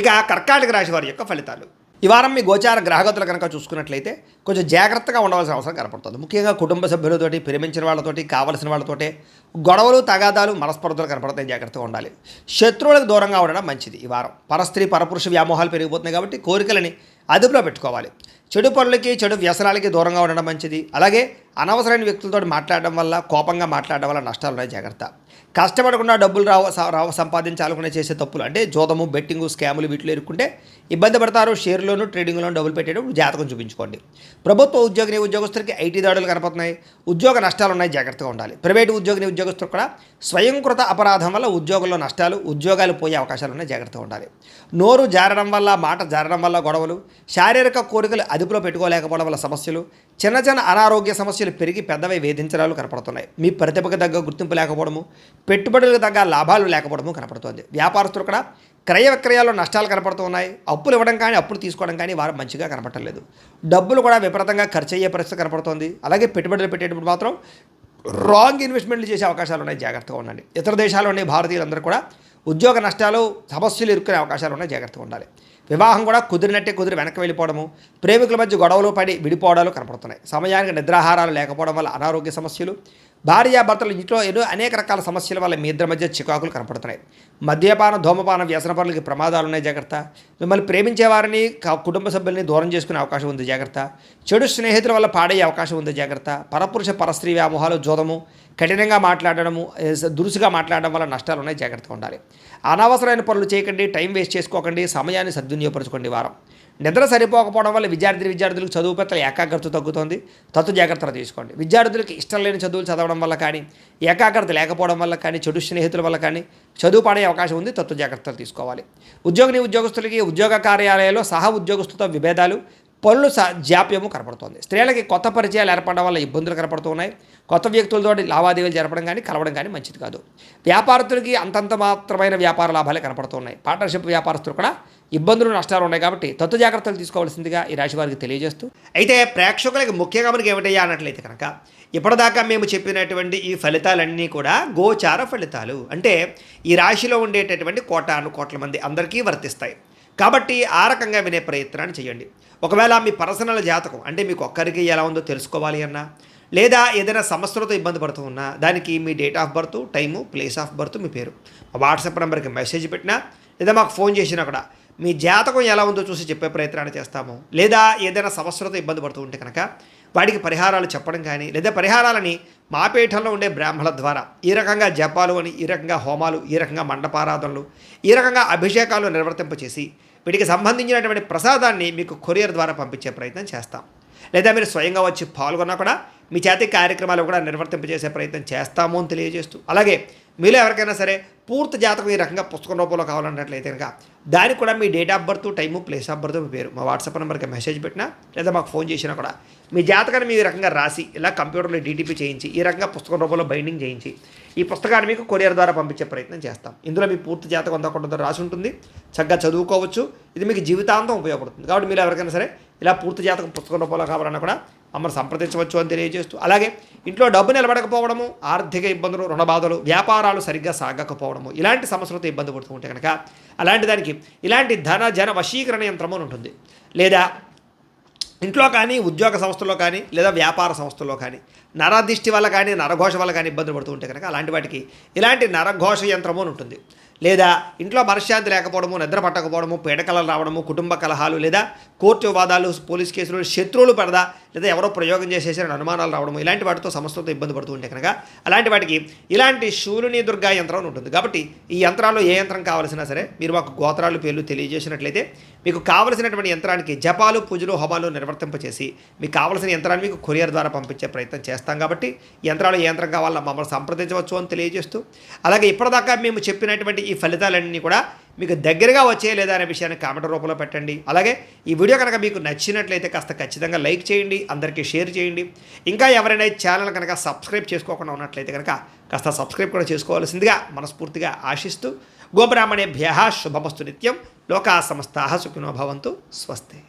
ఇక కర్కాటక రాశి వారి యొక్క ఫలితాలు. ఈ వారం మీ గోచార గ్రహగతులు కనుక చూసుకున్నట్లయితే కొంచెం జాగ్రత్తగా ఉండవలసిన అవసరం కనపడుతుంది. ముఖ్యంగా కుటుంబ సభ్యులతోటి, ప్రేమించిన వాళ్ళతోటి, కావలసిన వాళ్ళతోటి గొడవలు, తగాదాలు, మనస్పర్ధలు కనపడతాయి. జాగ్రత్తగా ఉండాలి. శత్రువులకు దూరంగా ఉండడం మంచిది. ఈ వారం పరస్త్రీ పరపురుష వ్యామోహాలు పెరిగిపోతున్నాయి కాబట్టి కోరికలని అదుపులో పెట్టుకోవాలి. చెడు పనులకి, చెడు వ్యసనాలకి దూరంగా ఉండడం మంచిది. అలాగే అనవసరమైన వ్యక్తులతో మాట్లాడడం వల్ల, కోపంగా మాట్లాడడం వల్ల నష్టాలు ఉన్నాయి. జాగ్రత్త. కష్టపడకుండా డబ్బులు సంపాదించాలనుకునే చేసే తప్పులు అంటే జోదము, బెట్టింగు, స్కాములు వీటిలో ఇరుక్కుంటే ఇబ్బంది పడతారు. షేర్లోను, ట్రేడింగ్లోను డబ్బులు పెట్టేటప్పుడు జాతకం చూపించుకోండి. ప్రభుత్వ ఉద్యోగస్తులకి ఐటీ దాడులు కనపడుతున్నాయి. ఉద్యోగ నష్టాలు ఉన్నాయి. జాగ్రత్తగా ఉండాలి. ప్రైవేటు ఉద్యోగస్తులు కూడా స్వయంకృత అపరాధం వల్ల ఉద్యోగంలో నష్టాలు, ఉద్యోగాలు పోయే అవకాశాలు ఉన్నాయి. జాగ్రత్తగా ఉండాలి. నోరు జారడం వల్ల, మాట జారడం వల్ల గొడవలు, శారీరక కోరికలు అదుపులో పెట్టుకోలేకపోవడం వల్ల సమస్యలు, చిన్న చిన్న అనారోగ్య సమస్యలు పెరిగి పెద్దవై వేధించడాలు కనపడుతున్నాయి. మీ ప్రతిభకు తగ్గ గుర్తింపు లేకపోవడము, పెట్టుబడులకు తగ్గ లాభాలు లేకపోవడము కనపడుతోంది. వ్యాపారస్తులు కూడా క్రయ విక్రయాల్లో నష్టాలు కనపడుతున్నాయి. అప్పులు ఇవ్వడం కానీ, అప్పులు తీసుకోవడం కానీ వారు మంచిగా కనపడలేదు. డబ్బులు కూడా విపరీతంగా ఖర్చు అయ్యే పరిస్థితి కనపడుతోంది. అలాగే పెట్టుబడులు పెట్టేటప్పుడు మాత్రం రాంగ్ ఇన్వెస్ట్మెంట్లు చేసే అవకాశాలు ఉన్నాయి. జాగ్రత్తగా ఉండండి. ఇతర దేశాల్లో ఉండే భారతీయులందరూ కూడా ఉద్యోగ నష్టాలు, సమస్యలు ఇరుక్కునే అవకాశాలు ఉన్నాయి. జాగ్రత్తగా ఉండాలి. వివాహం కూడా కుదిరినట్టే కుదిరి వెనక్కి వెళ్ళిపోవడము, ప్రేమికుల మధ్య గొడవలు పడి విడిపోవడాలు కనపడుతున్నాయి. సమయానికి నిద్రాహారాలు లేకపోవడం వల్ల అనారోగ్య సమస్యలు, భార్యాభర్తలు ఇంట్లో అనేక రకాల సమస్యల వల్ల మీ ఇద్దరి మధ్య చికాకులు కనపడుతున్నాయి. మద్యపాన, ధూమపాన, వ్యసన పనులకి ప్రమాదాలు ఉన్నాయి. జాగ్రత్త. మిమ్మల్ని ప్రేమించే వారిని, కుటుంబ సభ్యుల్ని దూరం చేసుకునే అవకాశం ఉంది. జాగ్రత్త. చెడు స్నేహితుల వల్ల పాడయ్యే అవకాశం ఉంది. జాగ్రత్త. పరపురుష పరస్త్రీ వ్యామోహాలు, జోదము, కఠినంగా మాట్లాడడము, దురుసుగా మాట్లాడడం వల్ల నష్టాలు ఉన్నాయి. జాగ్రత్తగా ఉండాలి. అనవసరమైన పనులు చేయకండి. టైం వేస్ట్ చేసుకోకండి. సమయాన్ని సద్వినియోగపరచుకోండి. వారం నిద్ర సరిపోకపోవడం వల్ల విద్యార్థులకు చదువు పట్ల ఏకాగ్రత తగ్గుతుంది. జాగ్రత్తలు తీసుకోండి. విద్యార్థులకు ఇష్టం లేని చదువులు చదవడం వల్ల కానీ, ఏకాగ్రత లేకపోవడం వల్ల కానీ, చెడు స్నేహితుల వల్ల కానీ చదువు పడే అవకాశం ఉంది. జాగ్రత్తలు తీసుకోవాలి. ఉద్యోగస్తులకి ఉద్యోగ కార్యాలయాల్లో సహ ఉద్యోగస్తులతో విభేదాలు, పనులు జాప్యము కనపడుతోంది. స్త్రీలకి కొత్త పరిచయాలు ఏర్పడడం వల్ల ఇబ్బందులు కనపడుతున్నాయి. కొత్త వ్యక్తులతో లావాదేవీలు జరపడం కానీ, కలవడం కానీ మంచిది కాదు. వ్యాపారస్తులకి అంతంత మాత్రమైన వ్యాపార లాభాలే కనపడుతున్నాయి. పార్ట్నర్షిప్ వ్యాపారస్తులు కూడా ఇబ్బందులు, నష్టాలు ఉన్నాయి. కాబట్టి జాగ్రత్తలు తీసుకోవాల్సిందిగా ఈ రాశి వారికి తెలియజేస్తూ, అయితే ప్రేక్షకులకి ముఖ్యంగా మనకి ఏమిటయ్యా అన్నట్లయితే కనుక ఇప్పటిదాకా మేము చెప్పినటువంటి ఈ ఫలితాలన్నీ కూడా గోచార ఫలితాలు. అంటే ఈ రాశిలో ఉండేటటువంటి కోట్ల మంది అందరికీ వర్తిస్తాయి. కాబట్టి ఆ రకంగా వినే ప్రయత్నాన్ని చేయండి. ఒకవేళ మీ పర్సనల్ జాతకం అంటే మీకు ఒక్కరికి ఎలా ఉందో తెలుసుకోవాలి అన్నా, లేదా ఏదైనా సమస్యలతో ఇబ్బంది పడుతూ ఉన్నా, దానికి మీ date of birth, time, place of birth, మీ పేరు వాట్సాప్ నెంబర్కి మెసేజ్ పెట్టినా, లేదా మాకు ఫోన్ చేసినా కూడా మీ జాతకం ఎలా ఉందో చూసి చెప్పే ప్రయత్నాన్ని చేస్తాము. లేదా ఏదైనా సమస్యలతో ఇబ్బంది పడుతూ ఉంటే కనుక వాటికి పరిహారాలు చెప్పడం కానీ, లేదా పరిహారాలని మా పీఠంలో ఉండే బ్రాహ్మణుల ద్వారా ఈ రకంగా జపాలు అని, ఈ రకంగా హోమాలు, ఈ రకంగా మండపారాధనలు, ఈ రకంగా అభిషేకాలు నిర్వర్తింపచేసి వీటికి సంబంధించినటువంటి ప్రసాదాన్ని మీకు కొరియర్ ద్వారా పంపించే ప్రయత్నం చేస్తాం. లేదా మీరు స్వయంగా వచ్చి పాల్గొన్నా కూడా మీ చేతి కార్యక్రమాలు కూడా నిర్వర్తింపజేసే ప్రయత్నం చేస్తాము అని తెలియజేస్తూ, అలాగే మీలో ఎవరికైనా సరే పూర్తి జాతకం ఈ రకంగా పుస్తకం రూపంలో కావాలన్నట్లయితే కనుక దానికి కూడా మీ date of birth, time, place of birth, మీ పేరు మా వాట్సాప్ నెంబర్కి మెసేజ్ పెట్టినా, లేదా మాకు ఫోన్ చేసినా కూడా మీ జాతకాన్ని మీ రకంగా రాసి ఇలా కంప్యూటర్లో డీటీపీ చేయించి ఈ రకంగా పుస్తకం రూపంలో బైండింగ్ చేయించి ఈ పుస్తకాన్ని మీకు కొరియర్ ద్వారా పంపించే ప్రయత్నం చేస్తాం. ఇందులో మీ పూర్తి జాతకం అంతా కూడా రాసి ఉంటుంది. చక్కగా చదువుకోవచ్చు. ఇది మీకు జీవితాంతం ఉపయోగపడుతుంది. కాబట్టి మీరు ఎవరికైనా సరే ఇలా పూర్తి జాతకం పుస్తకం రూపంలో కావాలన్నా కూడా మమ్మల్ని సంప్రదించవచ్చు అని తెలియజేస్తూ, అలాగే ఇంట్లో డబ్బు నిలబడకపోవడము, ఆర్థిక ఇబ్బందులు, రుణ బాధలు, వ్యాపారాలు సరిగ్గా సాగకపోవడము, ఇలాంటి సమస్యలతో ఇబ్బంది పడుతూ ఉంటే కనుక అలాంటి దానికి ఇలాంటి జన వశీకరణ యంత్రము ఉంటుంది. లేదా ఇంట్లో కానీ, ఉద్యోగ సంస్థల్లో కానీ, లేదా వ్యాపార సంస్థల్లో కానీ నరదిష్టి వల్ల కానీ, నరఘోష వల్ల కానీ ఇబ్బందులు పడుతూ ఉంటే కనుక అలాంటి వాటికి ఇలాంటి నరఘోష యంత్రము అని ఉంటుంది. లేదా ఇంట్లో మనశ్శాంతి లేకపోవడము, నిద్ర పట్టకపోవడము, పీడకలలు రావడము, కుటుంబ కలహాలు, లేదా కోర్టు వివాదాలు, పోలీస్ కేసులు, శత్రువులు పడదా, లేదా ఎవరో ప్రయోగం చేసేసిన అనుమానాలు రావడము, ఇలాంటి వాటితో సమస్యలతో ఇబ్బంది పడుతూ ఉంటే కనుక అలాంటి వాటికి ఇలాంటి శూలిని దుర్గా యంత్రం అని ఉంటుంది. కాబట్టి ఈ యంత్రాల్లో ఏ యంత్రం కావాల్సినా సరే మీరు మాకు గోత్రాలు, పేర్లు తెలియజేసినట్లయితే మీకు కావలసినటువంటి యంత్రానికి జపాలు, పూజలు, హోమాలు నిర్వర్తింపచేసి మీకు కావలసిన యంత్రాన్ని మీకు కొరియర్ ద్వారా పంపించే ప్రయత్నం చేస్తాం. కాబట్టి యంత్రాలు ఏ యంత్రం కావాలో మమ్మల్ని సంప్రదించవచ్చు అని తెలియజేస్తూ, అలాగే ఇప్పటిదాకా మేము చెప్పినటువంటి ఈ ఫలితాలన్నీ కూడా మీకు దగ్గరగా వచ్చే లేదా అనే విషయాన్ని కామెంట్ రూపంలో పెట్టండి. అలాగే ఈ వీడియో కనుక మీకు నచ్చినట్లయితే కాస్త ఖచ్చితంగా లైక్ చేయండి, అందరికీ షేర్ చేయండి. ఇంకా ఎవరైనా ఛానల్ కనుక సబ్స్క్రైబ్ చేసుకోకుండా ఉన్నట్లయితే కనుక కాస్త సబ్స్క్రైబ్ కూడా చేసుకోవాల్సిందిగా మనస్ఫూర్తిగా ఆశిస్తూ, గోబ్రాహ్మణేభ్యః శుభమస్తు నిత్యం. లోకా సమస్తాః సుఖినో భవంతు. స్వస్తి.